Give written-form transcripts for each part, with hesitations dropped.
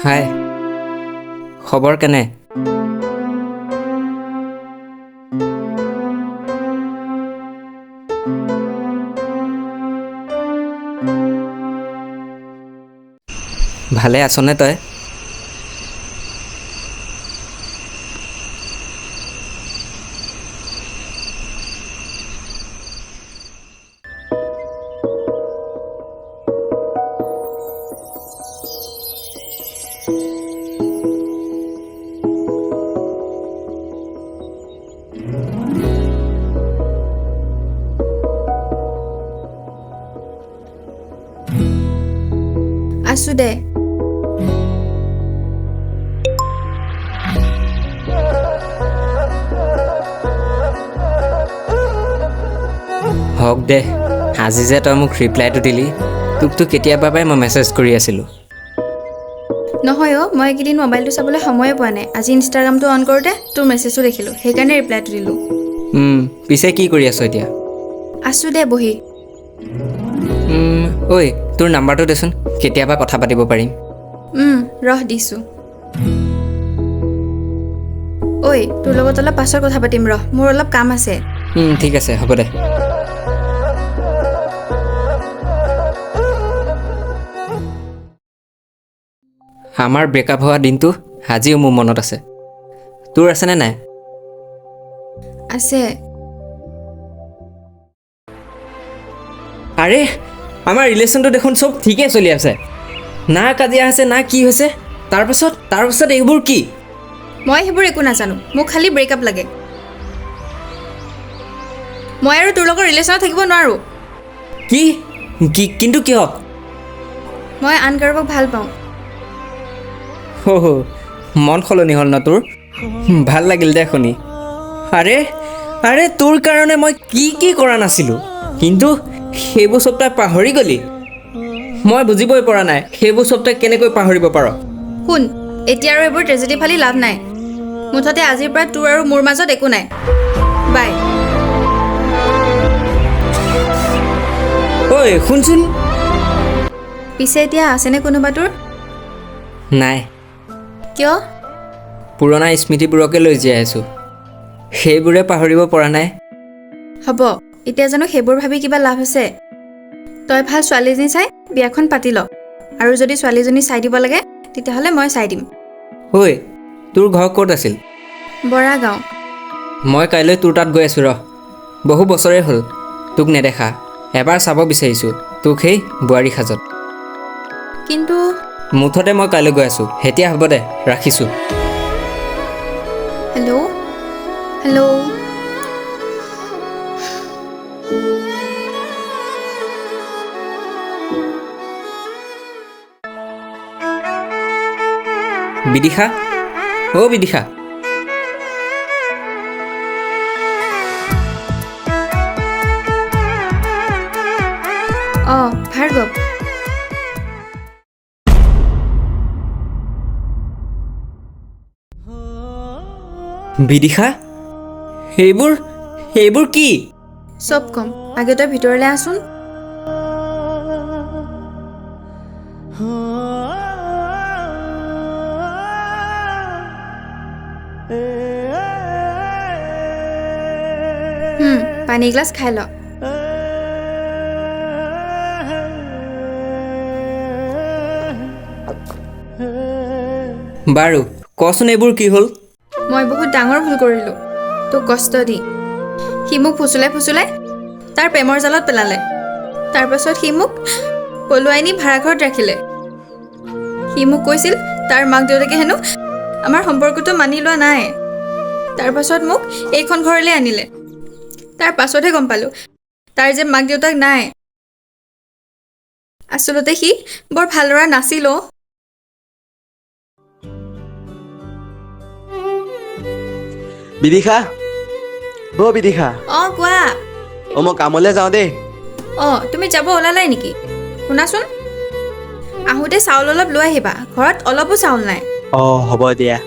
হাই খবৰ কেনে ভালে আছনে তই আছো দে হওক দে আজি যে তই মোক ৰিপ্লাইটো দিলি তোকতো কেতিয়াবাই মই মেছেজ কৰি আছিলোঁ নহয় মই এইকেইদিন মোবাইলটো চাবলৈ সময়ে পোৱা নাই আজি ইনষ্টাগ্ৰামটো অন কৰোঁতে তোৰ মেছেজটো দেখিলোঁ সেইকাৰণে ৰিপ্লাইটো দিলোঁ পিছে কি কৰি আছ এতিয়া আছো দে বহি ঐ তোৰ নাম্বাৰটো দেচোন কেতিয়াবা কথা পাতিব পাৰিম ৰহ দিছোঁ ঐ তোৰ লগত অলপ পাছত কথা পাতিম ৰহ মোৰ অলপ কাম আছে ঠিক আছে হ'ব দে আমাৰ ব্ৰেকআপ হোৱা দিনটো আজিও মোৰ মনত আছে তোৰ আছেনে নাই আছে আৰে আমাৰ ৰিলেশ্যনটো দেখোন চব ঠিকে চলি আছে না কাজিয়া আছে না কি হৈছে তাৰপাছত এইবোৰ কি মই সেইবোৰ একো নাজানো মোক খালি ব্ৰেকআপ লাগে মই আৰু তোৰ লগত ৰিলেশ্যনত থাকিব নোৱাৰোঁ কি কিন্তু কিয় মই আন কাৰোবাক ভাল পাওঁ মন সলনি হ'ল ন তোৰ ভাল লাগিল দে শুনি আৰে তোৰ কাৰণে মই কি কৰা নাছিলোঁ কিন্তু সেইবোৰ চব তই পাহৰি গলি মই বুজিবই পৰা নাই সেইবোৰ চব তই কেনেকৈ পাহৰিব পাৰ শুন এতিয়া আৰু এইবোৰ ট্ৰেজেডি ফালি লাভ নাই মুঠতে আজিৰ পৰা তোৰ আৰু মোৰ মাজত একো নাই বাই ঐ শুনচোন পিছে এতিয়া আছেনে কোনোবা তোৰ নাই কিয় পুৰণা স্মৃতিবোৰকে লৈ জীয়াই আছোঁ সেইবোৰে পাহৰিব পৰা নাই হ'ব এতিয়া জানো সেইবোৰ ভাবি কিবা লাভ আছে তই ভাল ছোৱালীজনী চাই বিয়াখন পাতি ল আৰু যদি ছোৱালীজনী চাই দিব লাগে তেতিয়াহ'লে মই চাই দিম ঐ তোৰ ঘৰ ক'ত আছিল বৰা গাঁও মই কাইলৈ তোৰ তাত গৈ আছোঁ বহু বছৰেই হ'ল তোক নেদেখা এবাৰ চাব বিচাৰিছোঁ তোক সেই বোৱাৰী সাজত কিন্তু মুঠতে মই কাইলৈ গৈ আছোঁ এতিয়া হ'ব দে ৰাখিছোঁ হেল্ল' বিদিশা বিদিশা ভাৰ্গৱ বিদিশা সেইবোৰ কি চব কম আগে তই ভিতৰলৈ আছোন পানী গ্লাছ খাই ল বাৰু কচোন এইবোৰ কি হ'ল মই বহুত ডাঙৰ ভুল কৰিলোঁ তোক কষ্ট দি সি মোক ফুচুলাই তাৰ প্ৰেমৰ জালত পেলালে তাৰপাছত সি মোক পলুৱাই নি ভাড়াঘৰত ৰাখিলে সি মোক কৈছিল তাৰ মাক দেউতাকে হেনো আমাৰ সম্পৰ্কটো মানি লোৱা নাই তাৰ পাছত মোক এইখন ঘৰলৈ আনিলে তাৰ পাছতহে গম পালোঁ তাৰ যে মাক দেউতাক নাই আচলতে সি বৰ ভাল ল'ৰা নাছিল অ' বিদিশা অ' বিদিশা অ' কোৱা মই কামলৈ যাওঁ দেই অ' তুমি যাব ওলালাই নেকি শুনাচোন আহোঁতে চাউল অলপ লৈ আহিবা ঘৰত অলপো চাউল নাই অ' হ'ব দিয়া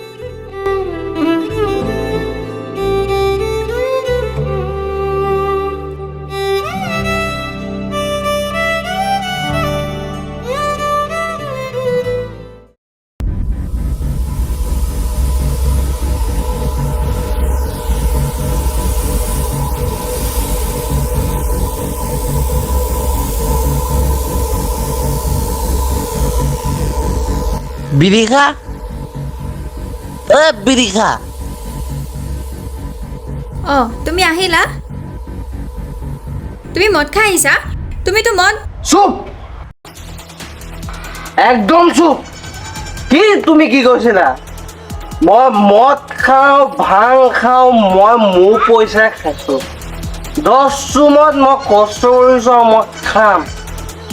বিদিশা বিদিশা অ' তুমি আহিলা তুমি মদ খাই আহিছা তুমিতো মদ চুপ একদম চুপ কি তুমি কি কৈছিলা মই মদ খাওঁ ভাং খাওঁ মই মোৰ পইচাৰে খাইছোঁ 10 চুমত মই কষ্ট কৰিছোঁ আৰু মই খাম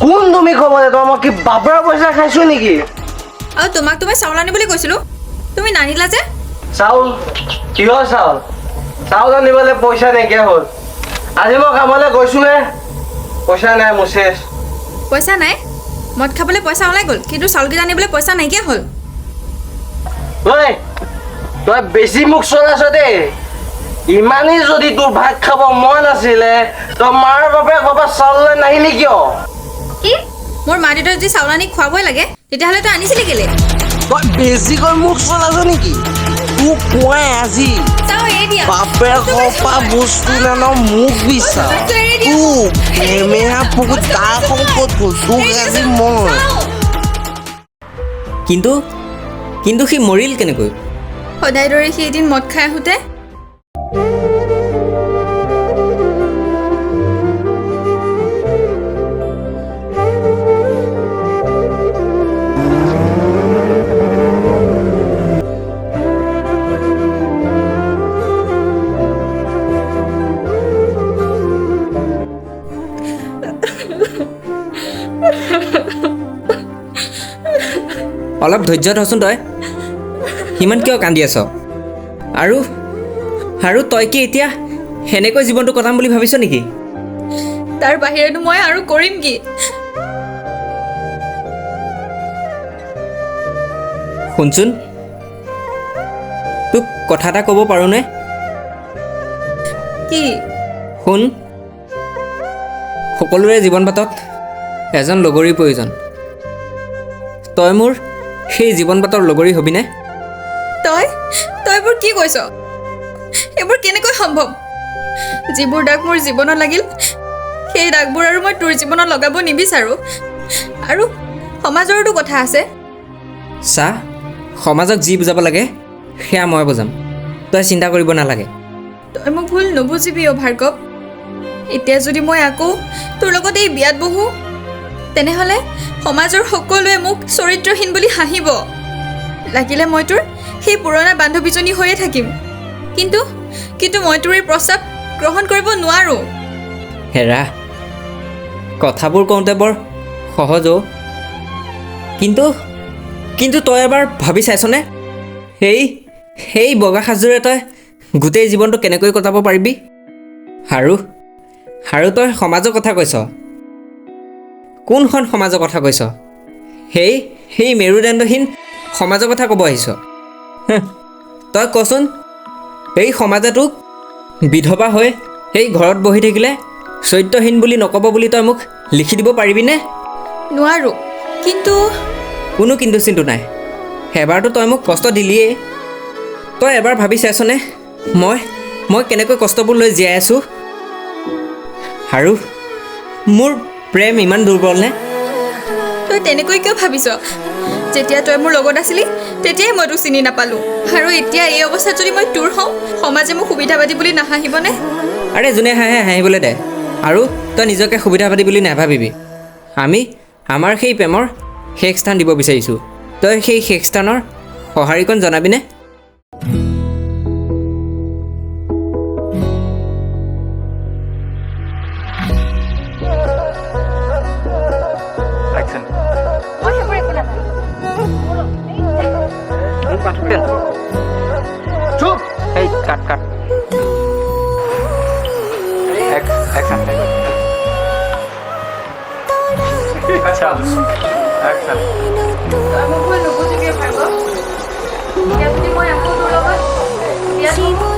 কোন তুমি ক'বলৈ তোমাৰ মই কি বাপৰা পইচা খাইছোঁ নেকি আৰু তোমাক তুমি চাউল আনিবলৈ কৈছিলোঁ তুমি নানিলা যে চাউল কিহৰ চাউল চাউল আনিবলৈ পইচা নাইকিয়া হ'ল আজি মই কামলৈ গৈছোঁহে পইচা নাই মোৰ শেষ পইচা নাই মদ খাবলৈ পইচা ওলাই গ'ল কিন্তু চাউলকেইটা আনিবলৈ পইচা নাইকিয়া হ'ল ঐ তই বেছি মোক চলাইছ দেই ইমানেই যদি তোৰ ভাত খাব মন আছিলে তই মাৰ বাপে ক'ৰবাত চাউল লৈ নাহিলি কিয় কি মোৰ মা দেউতাই যদি চাউল আনি খুৱাবই লাগে তেতিয়াহ'লে তই আনিছিলি কেলে তই বেছিকৈ মোক চলাইছ নেকি তোক কোৱাই আজি চাও এৰি দিয়া বাপেকৰ পৰা বস্তু নান মোক বিচাৰ তোক কেমেৰা পুকুত তাৰ ক'ত গ'ল তোক আজি মই কিন্তু সি মৰিল কেনেকৈ সদায় দৰে সি এদিন মদ খাই আহোঁতে অলপ ধৈৰ্য ধৰচোন তই সিমান কিয় কান্দি আছ আৰু তই কি এতিয়া সেনেকৈ জীৱনটো কটাম বুলি ভাবিছ নেকি তাৰ বাহিৰেনো মই আৰু কৰিম কি শুনচোন তোক কথা এটা ক'ব পাৰোঁনে কি শুন সকলোৰে জীৱন বাটত এজন লগৰীৰ প্ৰয়োজন তই মোৰ সেই জীৱন বাটৰ লগৰী হবিনে তই এইবোৰ কি কৈছ এইবোৰ কেনেকৈ সম্ভৱ যিবোৰ দাগ মোৰ জীৱনত লাগিল সেই দাগবোৰ আৰু মই তোৰ জীৱনত লগাব নিবিচাৰোঁ আৰু সমাজৰতো কথা আছে চা সমাজক যি বুজাব লাগে সেয়া মই বুজাম তই চিন্তা কৰিব নালাগে তই মোক ভুল নুবুজিবি অ' ভাৰ্গৱ এতিয়া যদি মই আকৌ তোৰ লগত এই বিয়াত বহোঁ তেনেহ'লে সমাজৰ সকলোৱে মোক চৰিত্ৰহীন বুলি হাঁহিব লাগিলে মই তোৰ সেই পুৰণা বান্ধৱীজনী হৈয়ে থাকিম কিন্তু মই তোৰ এই প্ৰস্তাৱ গ্ৰহণ কৰিব নোৱাৰোঁ হেৰা কথাবোৰ কওঁতে বৰ সহজ অ' কিন্তু তই এবাৰ ভাবি চাইছনে সেই বগা সাজযোৰে তই গোটেই জীৱনটো কেনেকৈ কটাব পাৰিবি আৰু তই সমাজৰ কথা কৈছ কোনখন সমাজৰ কথা কৈছ সেই মেৰুদণ্ডহীন সমাজৰ কথা ক'ব আহিছ তই কচোন এই সমাজে তোক বিধৱা হৈ সেই ঘৰত বহি থাকিলে চৰিত্ৰহীন বুলি নক'ব বুলি তই মোক লিখি দিব পাৰিবিনে নোৱাৰোঁ কিন্তু কোনো কিন্তু চিন্তু নাই এবাৰতো তই মোক কষ্ট দিলিয়েই তই এবাৰ ভাবি চাইছনে মই কেনেকৈ কষ্টবোৰ লৈ জীয়াই আছোঁ আৰু মোৰ প্ৰেম ইমান দুৰ্বল নে তই তেনেকৈ কিয় ভাবিছ যেতিয়া তই মোৰ লগত আছিলি তেতিয়াই মই তোক চিনি নাপালোঁ আৰু এতিয়া এই অৱস্থাত যদি মই তোৰ হওঁ সমাজে মোক সুবিধাবাদী বুলি নাহাঁহিবনে আৰে যোনে হাঁহে হাঁহিবলৈ দে আৰু তই নিজকে সুবিধাবাদী বুলি নাভাবিবি আমি আমাৰ সেই প্ৰেমৰ শেষ স্থান দিব বিচাৰিছোঁ তই সেই শেষ স্থানৰ সঁহাৰিকণ জনাবিনে কাট কাট Action. Action. Action. তই মোক ভুল নুবুজিবি ভাৰ্গৱ এতিয়া যদি মই আকৌ তোৰ লগত বিয়াত বহো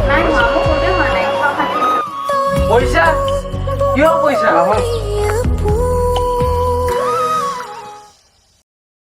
নাই হোৱা মোক ক'লেও হোৱা নাই পইচা কিয় পইচা